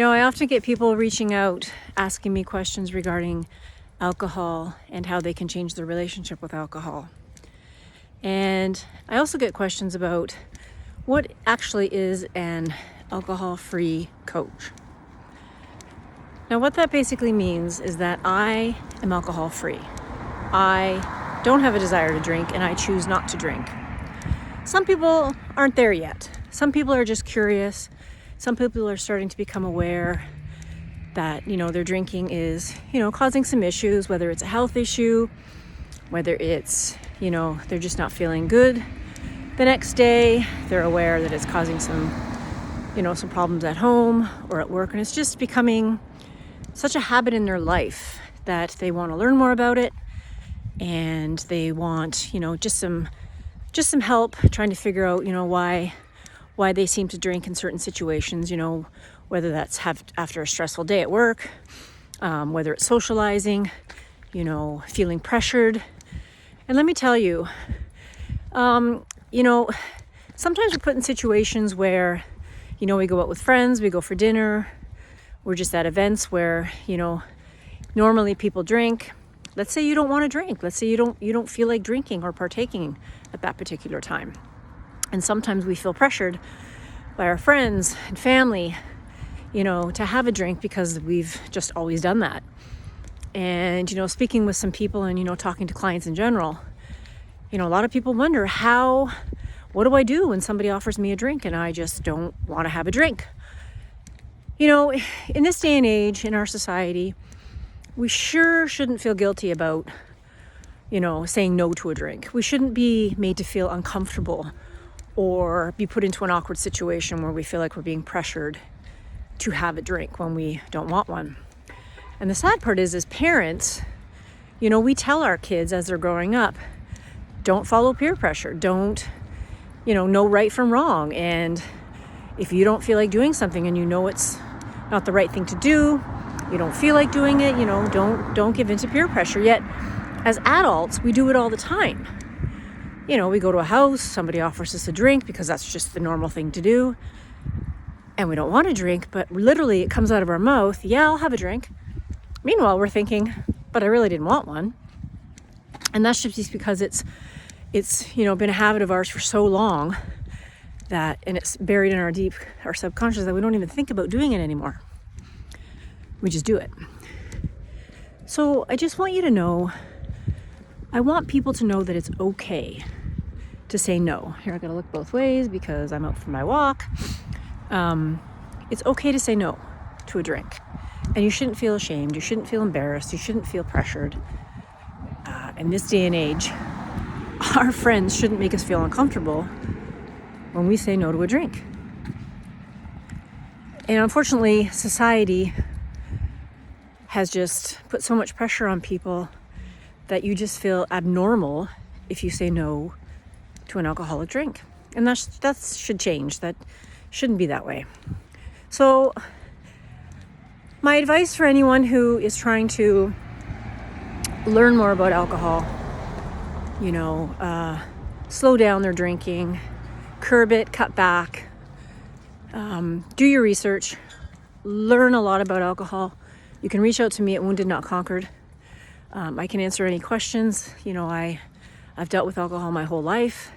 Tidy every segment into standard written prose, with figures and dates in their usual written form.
I often get people reaching out, asking me questions regarding alcohol and how they can change their relationship with alcohol. And I also get questions about what actually is an alcohol-free coach. Now, what that basically means is that I am alcohol-free. I don't have a desire to drink, and I choose not to drink. Some people aren't there yet. Some people are just curious. Some people are starting to become aware that, their drinking is, causing some issues, whether it's a health issue, whether it's, they're just not feeling good the next day. They're aware that it's causing some problems at home or at work. And it's just becoming such a habit in their life that they want to learn more about it. And they want, just some help trying to figure out, why they seem to drink in certain situations, whether that's after a stressful day at work, whether it's socializing, feeling pressured. And let me tell you, sometimes we're put in situations where, we go out with friends, we go for dinner, we're just at events where, normally people drink. Let's say you don't want to drink. Let's say you don't feel like drinking or partaking at that particular time. And sometimes we feel pressured by our friends and family, to have a drink because we've just always done that. And, speaking with some people and, talking to clients in general, a lot of people wonder what do I do when somebody offers me a drink and I just don't want to have a drink? In this day and age in our society, we sure shouldn't feel guilty about, saying no to a drink. We shouldn't be made to feel uncomfortable or be put into an awkward situation where we feel like we're being pressured to have a drink when we don't want one. And the sad part is, as parents, we tell our kids as they're growing up, don't follow peer pressure. Don't, know right from wrong. And if you don't feel like doing something and it's not the right thing to do, you don't feel like doing it, don't give in to peer pressure. Yet, as adults, we do it all the time. We go to a house, somebody offers us a drink because that's just the normal thing to do. And we don't want to drink, but literally it comes out of our mouth, yeah, I'll have a drink. Meanwhile, we're thinking, but I really didn't want one. And that's just because it's been a habit of ours for so long and it's buried in our subconscious that we don't even think about doing it anymore. We just do it. So I just want you to know, I want people to know that it's okay to say no. Here, I gotta look both ways because I'm out for my walk. It's okay to say no to a drink. And you shouldn't feel ashamed. You shouldn't feel embarrassed. You shouldn't feel pressured. In this day and age, our friends shouldn't make us feel uncomfortable when we say no to a drink. And unfortunately, society has just put so much pressure on people that you just feel abnormal if you say no to an alcoholic drink. And that should change. That shouldn't be that way. So my advice for anyone who is trying to learn more about alcohol, slow down their drinking, curb it, cut back, do your research, learn a lot about alcohol. You can reach out to me at Wounded Not Conquered. I can answer any questions. I've dealt with alcohol my whole life.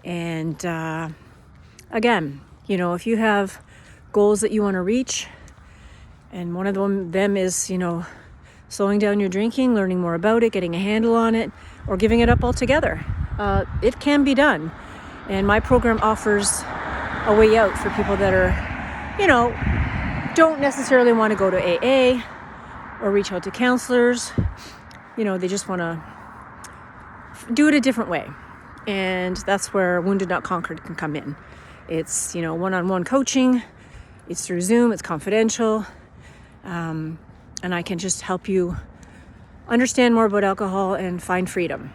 And again, if you have goals that you want to reach, and one of them is, slowing down your drinking, learning more about it, getting a handle on it, or giving it up altogether, it can be done. And my program offers a way out for people that are, don't necessarily want to go to AA or reach out to counselors. They just want to do it a different way. And that's where Wounded Not Conquered can come in. It's, one-on-one coaching. It's through Zoom. It's confidential. And I can just help you understand more about alcohol and find freedom.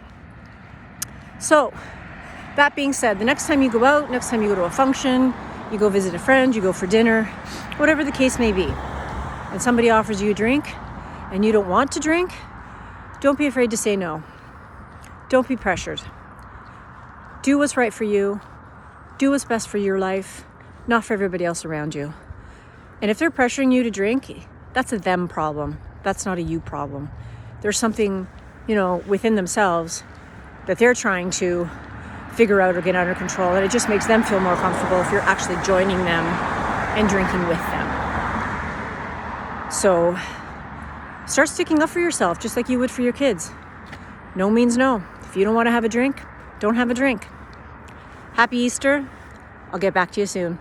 So, that being said, the next time you go out, next time you go to a function, you go visit a friend, you go for dinner, whatever the case may be, and somebody offers you a drink and you don't want to drink, don't be afraid to say no. Don't be pressured. Do what's right for you. Do what's best for your life, not for everybody else around you. And if they're pressuring you to drink, that's a them problem. That's not a you problem. There's something, within themselves that they're trying to figure out or get under control. And it just makes them feel more comfortable if you're actually joining them and drinking with them. So start sticking up for yourself, just like you would for your kids. No means no. If you don't want to have a drink, don't have a drink. Happy Easter. I'll get back to you soon.